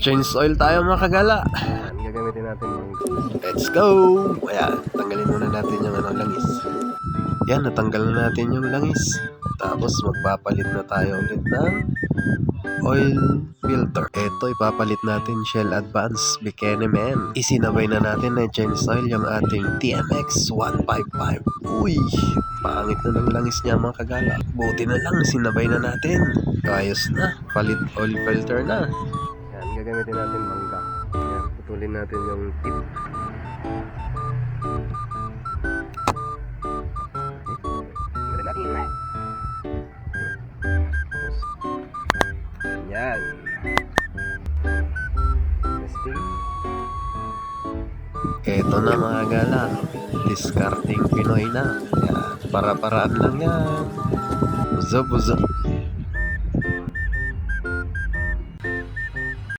Change oil tayo mga kagala. Yan, gagamitin natin yung... Let's go! Ayan, tanggalin muna natin yung langis. Yan, natanggal na natin yung langis. Tapos magpapalit na tayo ulit ng oil filter. Ito, ipapalit natin Shell Advance Bikini Man. Isinabay na natin na change oil yung ating TMX 155. Uy, pangit na ng langis niya mga kagala. Buti na lang, sinabay na natin. Ayos na, palit oil filter na. Yan, gagamitin natin mangga. Yan, putulin natin yung tip. Yan. Testing. Eto na mga gala, discarding Pinoy na. Yan, para-paraan lang yan. Buzo.